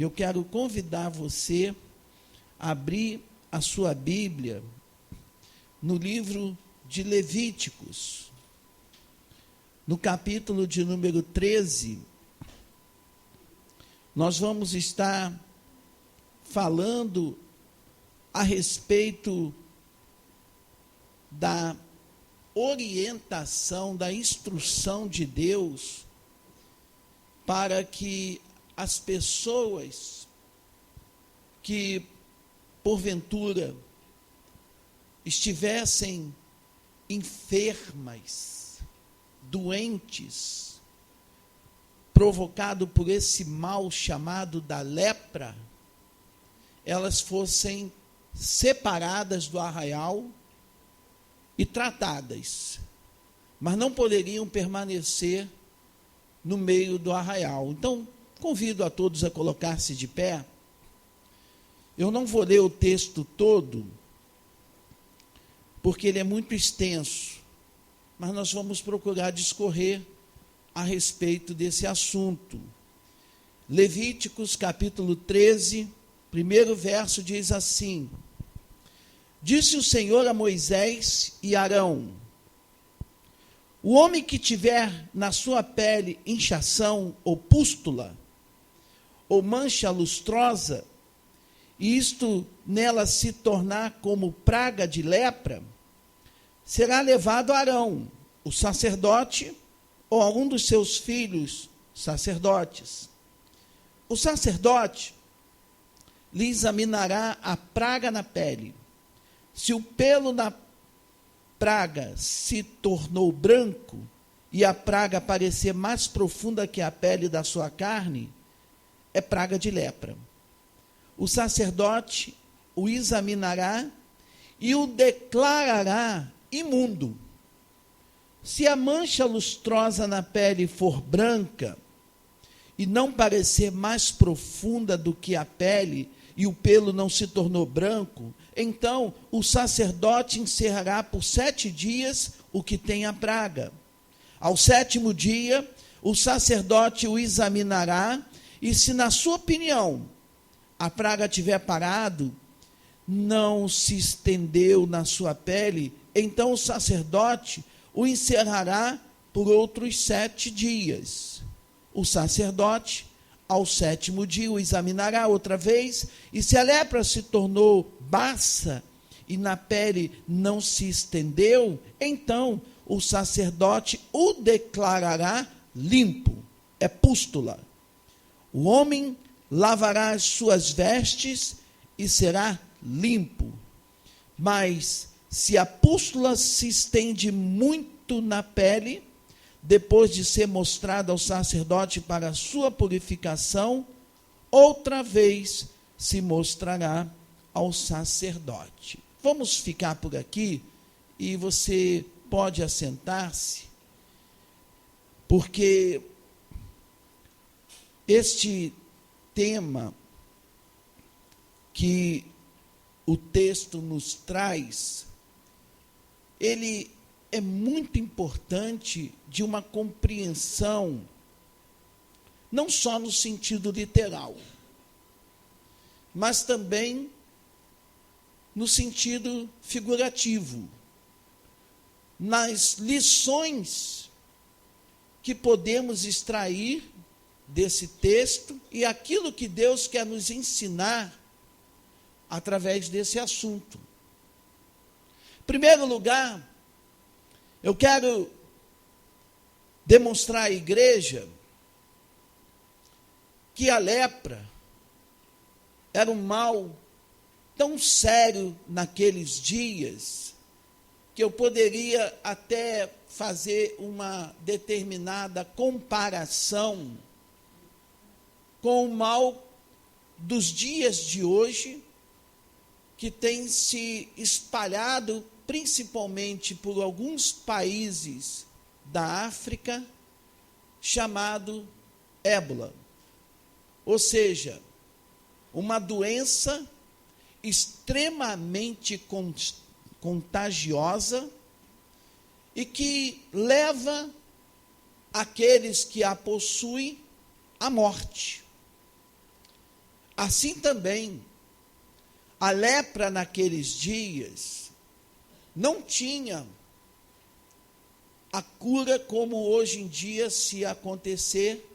Eu quero convidar você a abrir a sua Bíblia no livro de Levíticos, no capítulo de número 13. Nós vamos estar falando a respeito da orientação, da instrução de Deus para que as pessoas que, porventura, estivessem enfermas, doentes, provocado por esse mal chamado da lepra, elas fossem separadas do arraial e tratadas, mas não poderiam permanecer no meio do arraial. Então, convido a todos a colocar-se de pé. Eu não vou ler o texto todo, porque ele é muito extenso, mas nós vamos procurar discorrer a respeito desse assunto. Levíticos, capítulo 13, primeiro verso diz assim: Disse o Senhor a Moisés e Arão: o homem que tiver na sua pele inchação ou pústula, ou mancha lustrosa, e isto nela se tornar como praga de lepra, será levado a Arão, o sacerdote, ou a um dos seus filhos sacerdotes. O sacerdote lhe examinará a praga na pele. Se o pelo na praga se tornou branco e a praga parecer mais profunda que a pele da sua carne, é praga de lepra. O sacerdote o examinará e o declarará imundo. Se a mancha lustrosa na pele for branca e não parecer mais profunda do que a pele e o pelo não se tornou branco, então o sacerdote encerrará por 7 dias o que tem a praga. Ao 7º dia, o sacerdote o examinará, e se na sua opinião a praga tiver parado, não se estendeu na sua pele, então o sacerdote o encerrará por outros 7 dias. O sacerdote, ao 7º dia, o examinará outra vez, e se a lepra se tornou baça e na pele não se estendeu, então o sacerdote o declarará limpo, é pústula. O homem lavará as suas vestes e será limpo. Mas se a pústula se estende muito na pele, depois de ser mostrada ao sacerdote para a sua purificação, outra vez se mostrará ao sacerdote. Vamos ficar por aqui e você pode assentar-se, porque este tema que o texto nos traz, ele é muito importante de uma compreensão, não só no sentido literal, mas também no sentido figurativo, nas lições que podemos extrair desse texto e aquilo que Deus quer nos ensinar através desse assunto. Em primeiro lugar, eu quero demonstrar à igreja que a lepra era um mal tão sério naqueles dias que eu poderia até fazer uma determinada comparação com o mal dos dias de hoje, que tem se espalhado principalmente por alguns países da África, chamado ébola. Ou seja, uma doença extremamente contagiosa e que leva aqueles que a possuem à morte. Assim também, a lepra naqueles dias não tinha a cura como hoje em dia, se acontecer,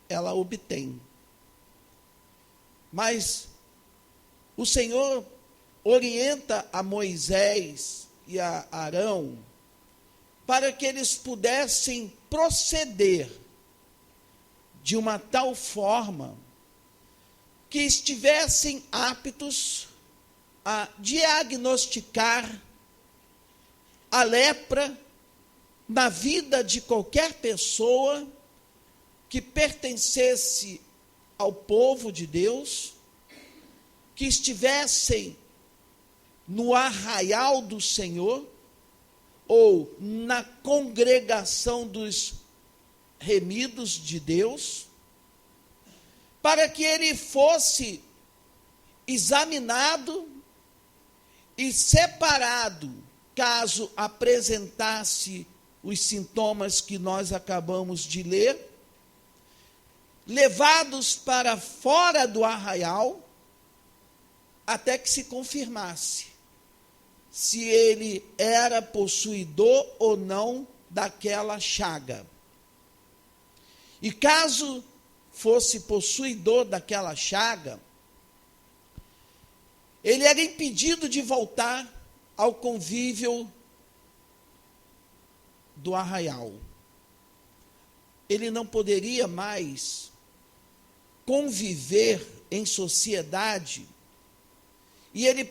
ela obtém. Mas o Senhor orienta a Moisés e a Arão para que eles pudessem proceder de uma tal forma que estivessem aptos a diagnosticar a lepra na vida de qualquer pessoa que pertencesse ao povo de Deus, que estivessem no arraial do Senhor, ou na congregação dos remidos de Deus, para que ele fosse examinado e separado, caso apresentasse os sintomas que nós acabamos de ler, levados para fora do arraial, até que se confirmasse se ele era possuidor ou não daquela chaga. E caso fosse possuidor daquela chaga, ele era impedido de voltar ao convívio do arraial. Ele não poderia mais conviver em sociedade, e ele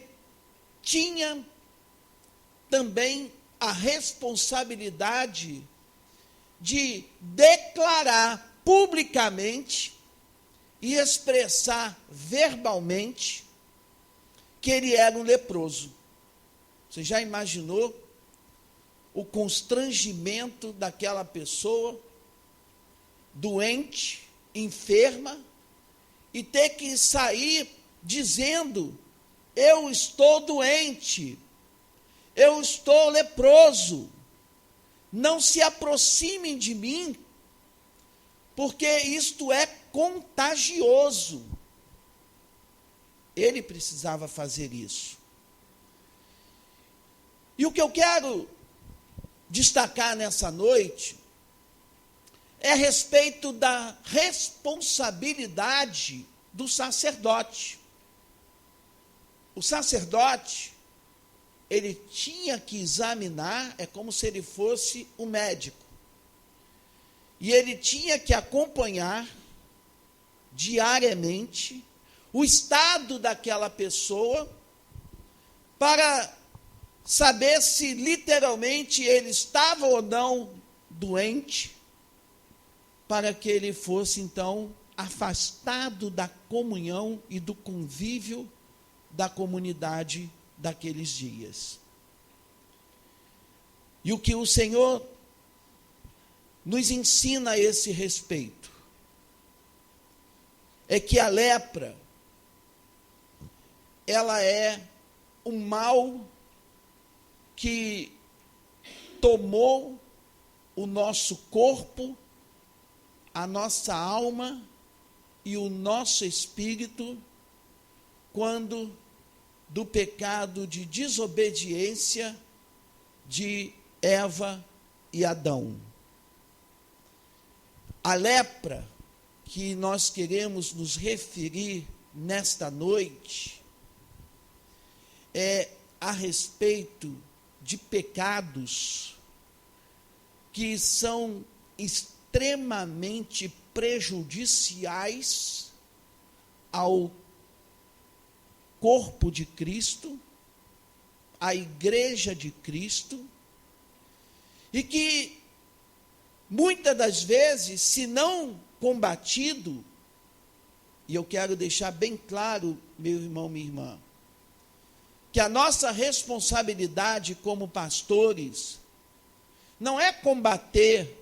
tinha também a responsabilidade de declarar publicamente e expressar verbalmente que ele era um leproso. Você já imaginou o constrangimento daquela pessoa doente, enferma, e ter que sair dizendo: eu estou doente, eu estou leproso, não se aproximem de mim, porque isto é contagioso. Ele precisava fazer isso. E o que eu quero destacar nessa noite é a respeito da responsabilidade do sacerdote. O sacerdote, ele tinha que examinar, é como se ele fosse o médico. E ele tinha que acompanhar diariamente o estado daquela pessoa para saber se literalmente ele estava ou não doente, para que ele fosse então afastado da comunhão e do convívio da comunidade daqueles dias. E o que o Senhor nos ensina a esse respeito é que a lepra, ela é um mal que tomou o nosso corpo, a nossa alma e o nosso espírito, quando do pecado de desobediência de Eva e Adão. A lepra que nós queremos nos referir nesta noite é a respeito de pecados que são extremamente prejudiciais ao corpo de Cristo, à igreja de Cristo, e que muitas das vezes, se não combatido, e eu quero deixar bem claro, meu irmão, minha irmã, que a nossa responsabilidade como pastores não é combater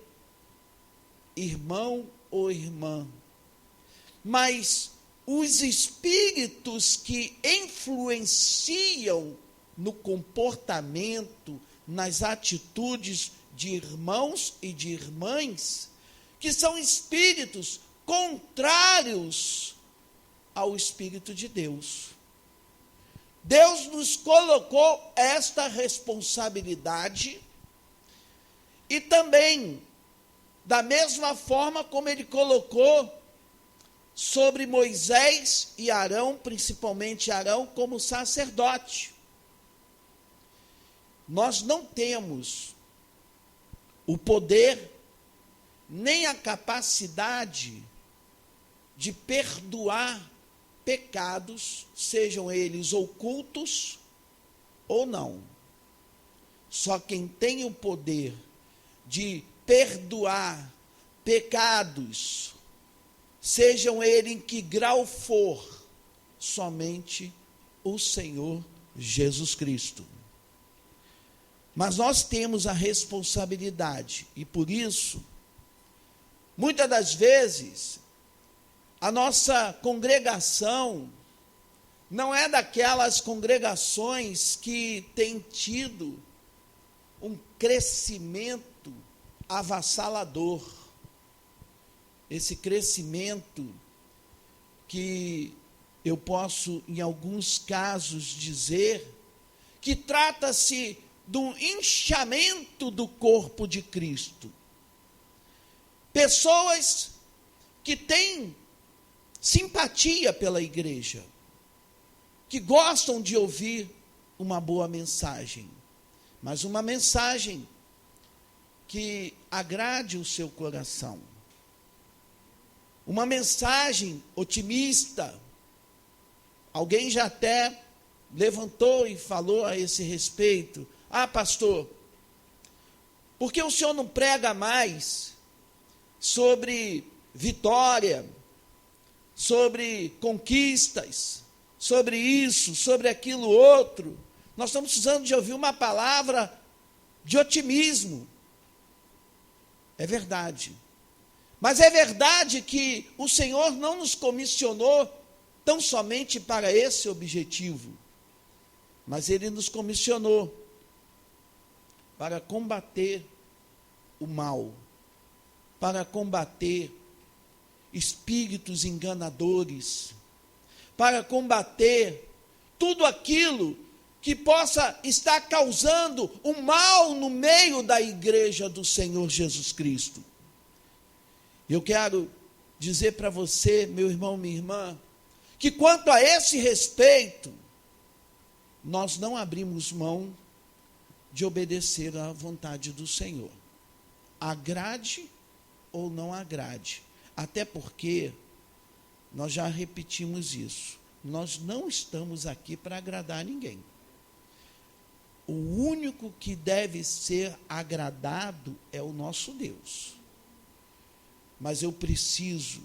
irmão ou irmã, mas os espíritos que influenciam no comportamento, nas atitudes de irmãos e de irmãs, que são espíritos contrários ao Espírito de Deus. Deus nos colocou esta responsabilidade e também, da mesma forma como Ele colocou sobre Moisés e Arão, principalmente Arão, como sacerdote. Nós não temos o poder nem a capacidade de perdoar pecados, sejam eles ocultos ou não. Só quem tem o poder de perdoar pecados, sejam eles em que grau for, somente o Senhor Jesus Cristo. Mas nós temos a responsabilidade, e por isso, muitas das vezes, a nossa congregação não é daquelas congregações que têm tido um crescimento avassalador. Esse crescimento que eu posso, em alguns casos, dizer que trata-se do inchamento do corpo de Cristo. Pessoas que têm simpatia pela igreja, que gostam de ouvir uma boa mensagem, mas uma mensagem que agrade o seu coração. Uma mensagem otimista. Alguém já até levantou e falou a esse respeito: ah, pastor, por que o senhor não prega mais sobre vitória, sobre conquistas, sobre isso, sobre aquilo outro? Nós estamos precisando de ouvir uma palavra de otimismo. É verdade. Mas é verdade que o Senhor não nos comissionou tão somente para esse objetivo, mas Ele nos comissionou para combater o mal, para combater espíritos enganadores, para combater tudo aquilo que possa estar causando um mal no meio da igreja do Senhor Jesus Cristo. Eu quero dizer para você, meu irmão, minha irmã, que quanto a esse respeito, nós não abrimos mão de obedecer à vontade do Senhor. Agrade ou não agrade. Até porque, nós já repetimos isso, nós não estamos aqui para agradar ninguém. O único que deve ser agradado é o nosso Deus. Mas eu preciso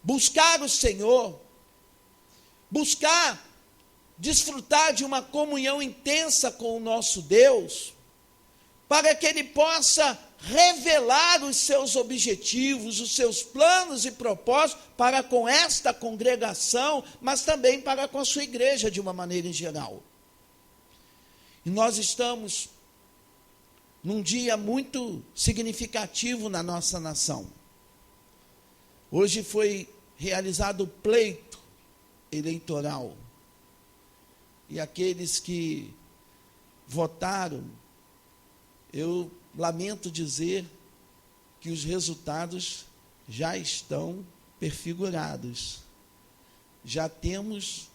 buscar o Senhor, buscar desfrutar de uma comunhão intensa com o nosso Deus, para que Ele possa revelar os seus objetivos, os seus planos e propósitos para com esta congregação, mas também para com a sua igreja de uma maneira em geral. E nós estamos num dia muito significativo na nossa nação. Hoje foi realizado o pleito eleitoral. E aqueles que votaram, eu lamento dizer que os resultados já estão perfigurados. Já temos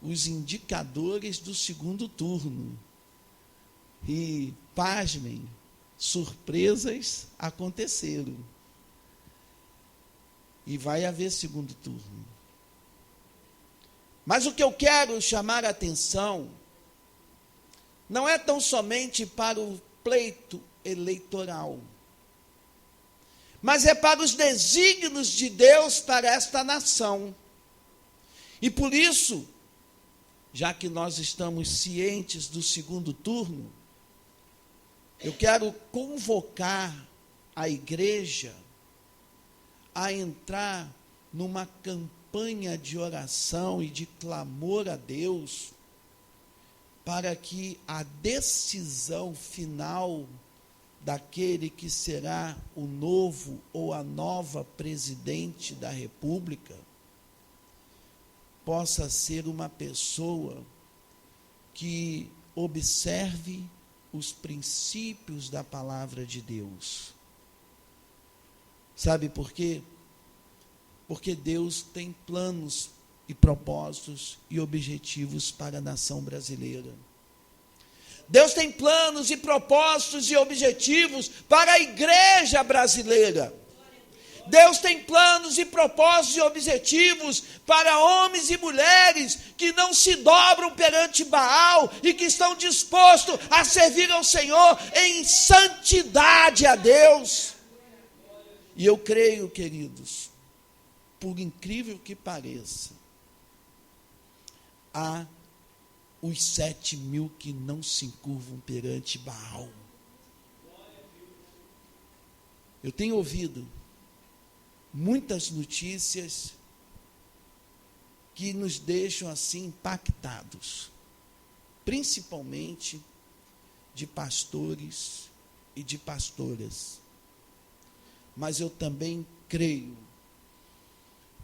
os indicadores do segundo turno. E, pasmem, surpresas aconteceram. E vai haver segundo turno. Mas o que eu quero chamar a atenção não é tão somente para o pleito eleitoral, mas é para os desígnios de Deus para esta nação. E por isso, já que nós estamos cientes do segundo turno, eu quero convocar a igreja a entrar numa campanha de oração e de clamor a Deus, para que a decisão final daquele que será o novo ou a nova presidente da República possa ser uma pessoa que observe os princípios da palavra de Deus. Sabe por quê? Porque Deus tem planos e propósitos e objetivos para a nação brasileira. Deus tem planos e propósitos e objetivos para a igreja brasileira. Deus tem planos e propósitos e objetivos para homens e mulheres que não se dobram perante Baal e que estão dispostos a servir ao Senhor em santidade a Deus. E eu creio, queridos, por incrível que pareça, há os 7.000 que não se curvam perante Baal. Eu tenho ouvido muitas notícias que nos deixam assim impactados, principalmente de pastores e de pastoras. Mas eu também creio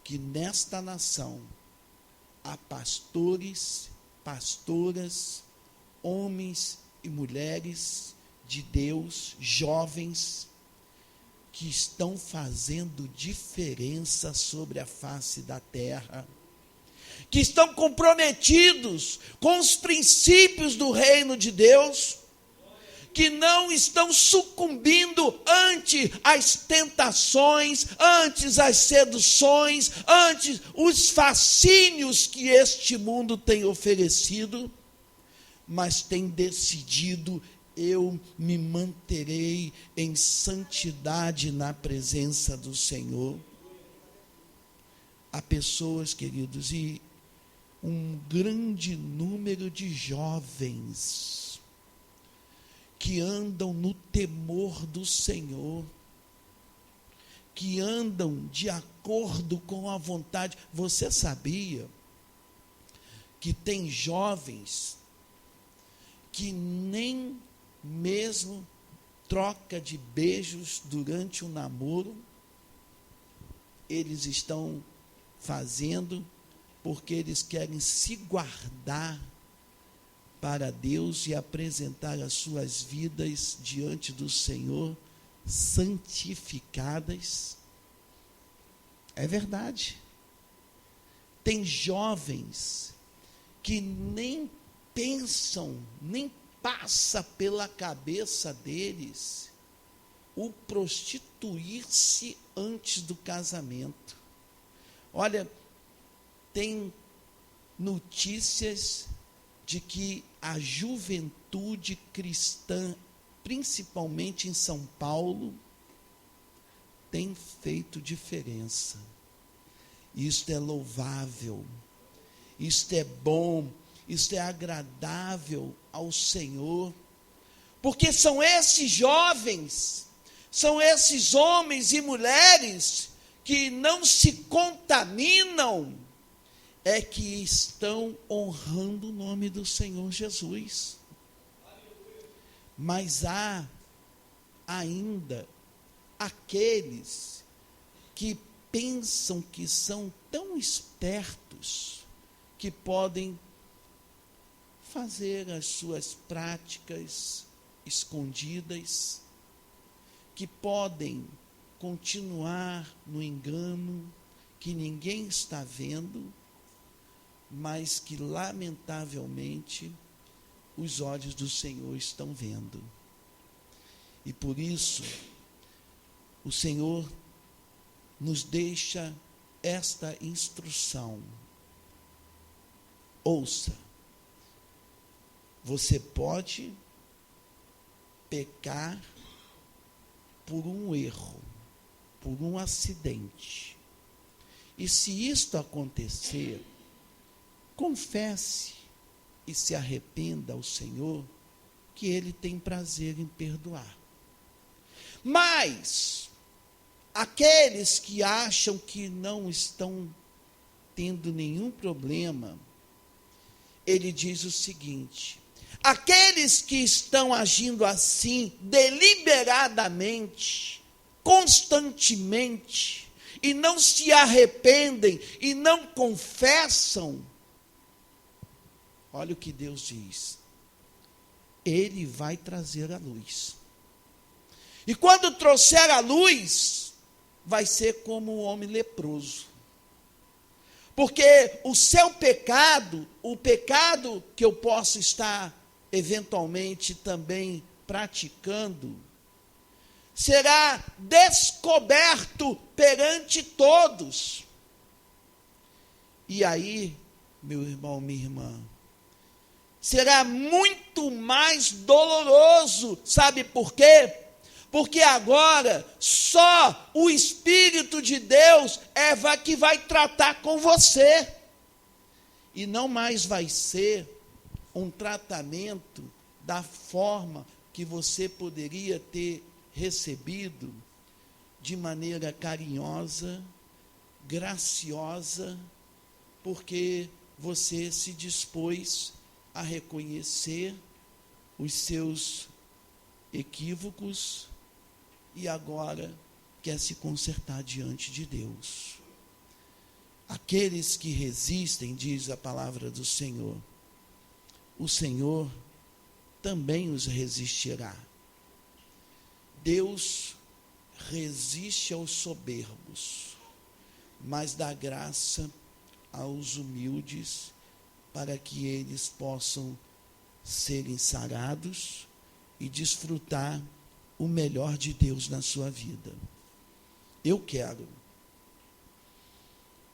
que nesta nação há pastores, pastoras, homens e mulheres de Deus, jovens, que estão fazendo diferença sobre a face da terra, que estão comprometidos com os princípios do reino de Deus, que não estão sucumbindo ante as tentações, ante as seduções, ante os fascínios que este mundo tem oferecido, mas têm decidido: eu me manterei em santidade na presença do Senhor. Há pessoas, queridos, e um grande número de jovens que andam no temor do Senhor, que andam de acordo com a vontade. Você sabia que tem jovens que nem mesmo troca de beijos durante o namoro eles estão fazendo, porque eles querem se guardar para Deus e apresentar as suas vidas diante do Senhor santificadas? É verdade. Tem jovens que nem pensam, nem passa pela cabeça deles o prostituir-se antes do casamento. Olha, tem notícias de que a juventude cristã, principalmente em São Paulo, tem feito diferença. Isto é louvável, isto é bom, isto é agradável ao Senhor, porque são esses jovens, são esses homens e mulheres que não se contaminam, é que estão honrando o nome do Senhor Jesus. Mas há ainda aqueles que pensam que são tão espertos que podem fazer as suas práticas escondidas, que podem continuar no engano, que ninguém está vendo, mas que, lamentavelmente, os olhos do Senhor estão vendo. E por isso, o Senhor nos deixa esta instrução. Ouça, você pode pecar por um erro, por um acidente. E se isto acontecer, confesse e se arrependa ao Senhor, que Ele tem prazer em perdoar. Mas aqueles que acham que não estão tendo nenhum problema, ele diz o seguinte: aqueles que estão agindo assim, deliberadamente, constantemente, e não se arrependem e não confessam, olha o que Deus diz: Ele vai trazer a luz. E quando trouxer a luz, vai ser como o homem leproso. Porque o seu pecado, o pecado que eu posso estar eventualmente também praticando, será descoberto perante todos. E aí, meu irmão, minha irmã, será muito mais doloroso. Sabe por quê? Porque agora só o Espírito de Deus que vai tratar com você. E não mais vai ser um tratamento da forma que você poderia ter recebido, de maneira carinhosa, graciosa, porque você se dispôs a reconhecer os seus equívocos e agora quer se consertar diante de Deus. Aqueles que resistem, diz a palavra do Senhor, o Senhor também os resistirá. Deus resiste aos soberbos, mas dá graça aos humildes, para que eles possam serem sarados e desfrutar o melhor de Deus na sua vida. Eu quero,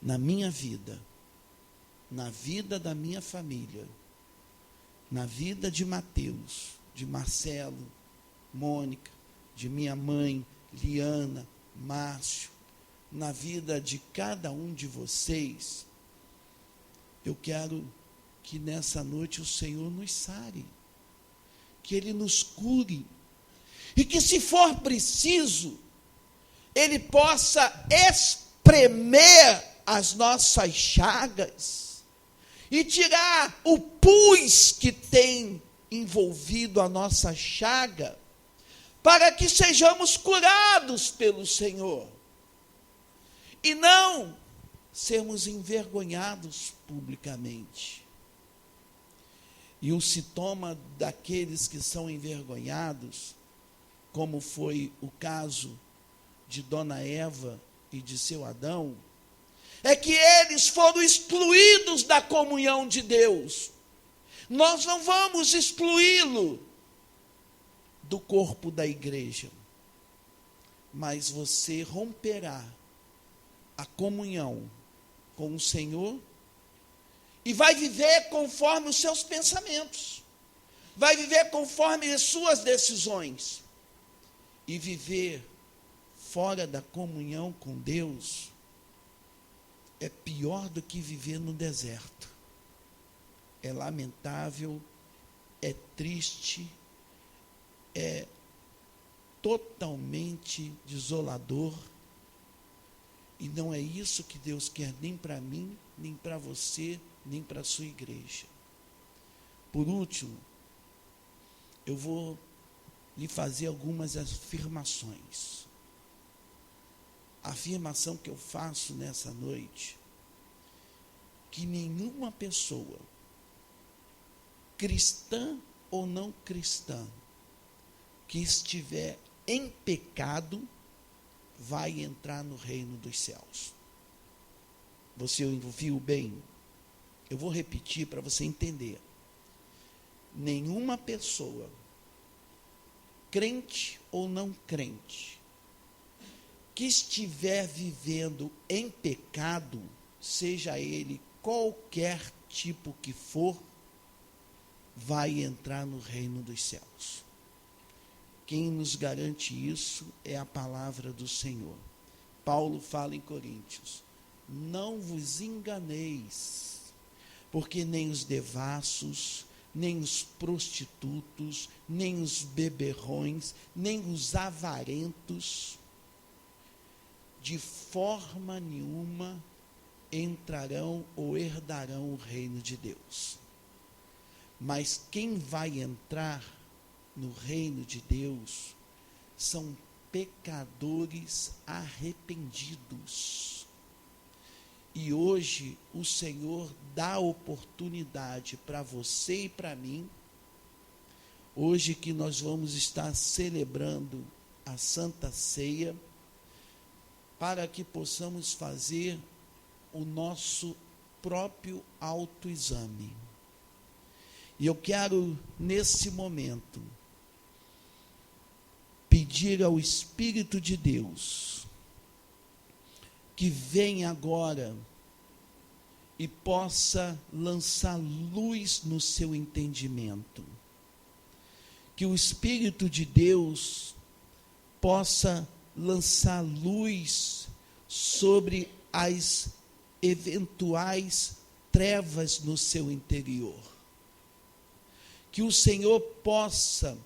na minha vida, na vida da minha família, na vida de Mateus, de Marcelo, Mônica, de minha mãe, Liana, Márcio, na vida de cada um de vocês, eu quero que nessa noite o Senhor nos sare, que Ele nos cure, e que, se for preciso, Ele possa espremer as nossas chagas e tirar o pus que tem envolvido a nossa chaga, para que sejamos curados pelo Senhor e não sermos envergonhados publicamente. E um sintoma daqueles que são envergonhados, como foi o caso de Dona Eva e de seu Adão, é que eles foram excluídos da comunhão de Deus. Nós não vamos excluí-lo do corpo da igreja, mas você romperá a comunhão com o Senhor e vai viver conforme os seus pensamentos, vai viver conforme as suas decisões. E viver fora da comunhão com Deus é pior do que viver no deserto. É lamentável, é triste, é totalmente desolador. E não é isso que Deus quer nem para mim, nem para você, nem para a sua igreja. Por último, eu vou lhe fazer algumas afirmações. A afirmação que eu faço nessa noite, que nenhuma pessoa, cristã ou não cristã, que estiver em pecado, vai entrar no reino dos céus. Você ouviu bem? Eu vou repetir para você entender. Nenhuma pessoa, crente ou não crente, que estiver vivendo em pecado, seja ele qualquer tipo que for, vai entrar no reino dos céus. Quem nos garante isso é a palavra do Senhor. Paulo fala em Coríntios: não vos enganeis, porque nem os devassos, nem os prostitutos, nem os beberrões, nem os avarentos, de forma nenhuma entrarão ou herdarão o reino de Deus. Mas quem vai entrar no reino de Deus são pecadores arrependidos. E hoje o Senhor dá oportunidade para você e para mim, hoje que nós vamos estar celebrando a Santa Ceia, para que possamos fazer o nosso próprio autoexame. E eu quero, nesse momento, pedir ao Espírito de Deus que venha agora e possa lançar luz no seu entendimento. Que o Espírito de Deus possa lançar luz sobre as eventuais trevas no seu interior. Que o Senhor possa,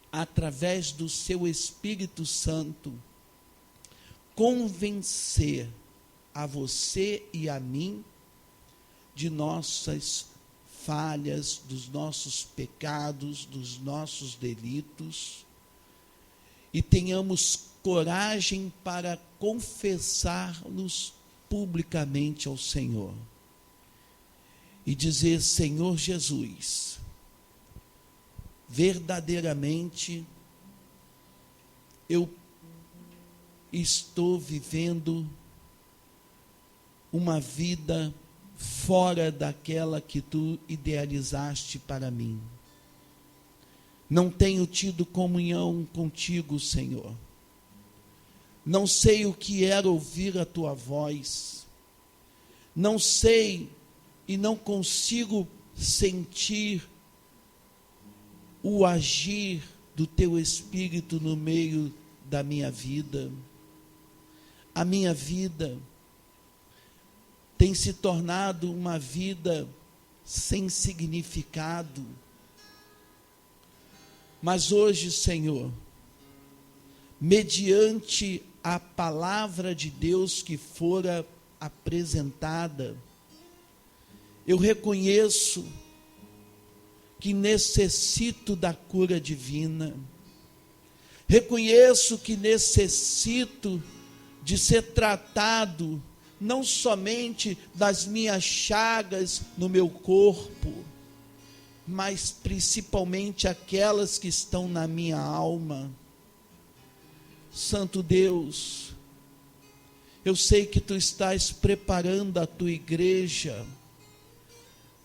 através do seu Espírito Santo, convencer a você e a mim de nossas falhas, dos nossos pecados, dos nossos delitos, e tenhamos coragem para confessar-nos publicamente ao Senhor e dizer: Senhor Jesus, verdadeiramente eu estou vivendo uma vida fora daquela que tu idealizaste para mim. Não tenho tido comunhão contigo, Senhor. Não sei o que era ouvir a tua voz. Não sei e não consigo sentir o agir do teu Espírito no meio da minha vida. A minha vida tem se tornado uma vida sem significado. Mas hoje, Senhor, mediante a palavra de Deus que fora apresentada, eu reconheço que necessito da cura divina, reconheço que necessito de ser tratado não somente das minhas chagas no meu corpo, mas principalmente aquelas que estão na minha alma. Santo Deus, eu sei que tu estás preparando a tua igreja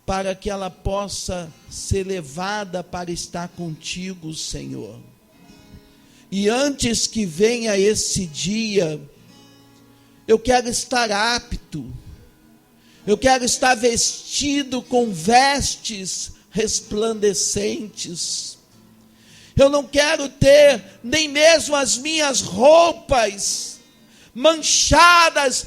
para que ela possa ser levada para estar contigo, Senhor. E antes que venha esse dia, eu quero estar apto, eu quero estar vestido com vestes resplandecentes. Eu não quero ter nem mesmo as minhas roupas manchadas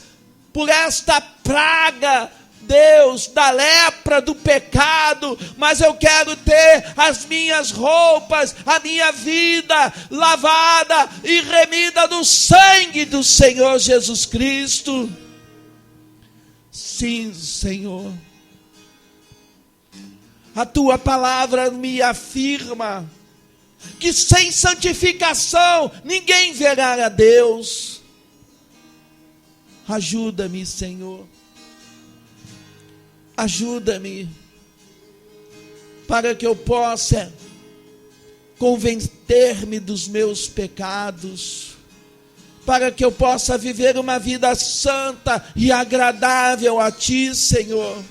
por esta praga, Deus, da lepra, do pecado, mas eu quero ter as minhas roupas, a minha vida lavada e remida do sangue do Senhor Jesus Cristo. Sim, Senhor, a tua palavra me afirma que sem santificação ninguém verá a Deus. Ajuda-me, Senhor. Ajuda-me para que eu possa converter-me dos meus pecados, para que eu possa viver uma vida santa e agradável a Ti, Senhor.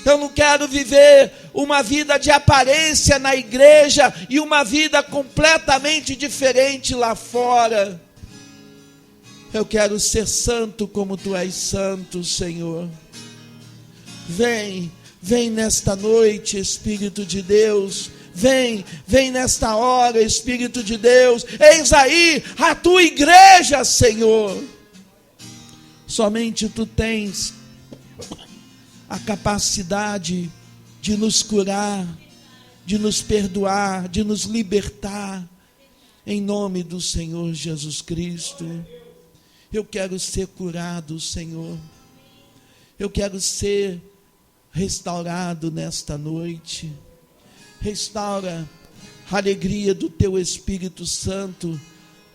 Eu não quero viver uma vida de aparência na igreja e uma vida completamente diferente lá fora. Eu quero ser santo como Tu és santo, Senhor. Vem nesta noite, Espírito de Deus. Vem nesta hora, Espírito de Deus. Eis aí a Tua igreja, Senhor. Somente Tu tens a capacidade de nos curar, de nos perdoar, de nos libertar. Em nome do Senhor Jesus Cristo. Eu quero ser curado, Senhor. Eu quero ser restaurado nesta noite. Restaura a alegria do Teu Espírito Santo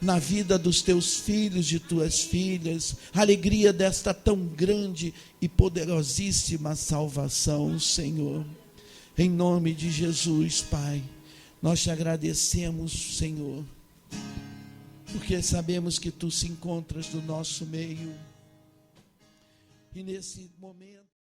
na vida dos teus filhos, de tuas filhas, a alegria desta tão grande e poderosíssima salvação, Senhor. Em nome de Jesus, Pai, nós te agradecemos, Senhor, porque sabemos que tu se encontras no nosso meio. E nesse momento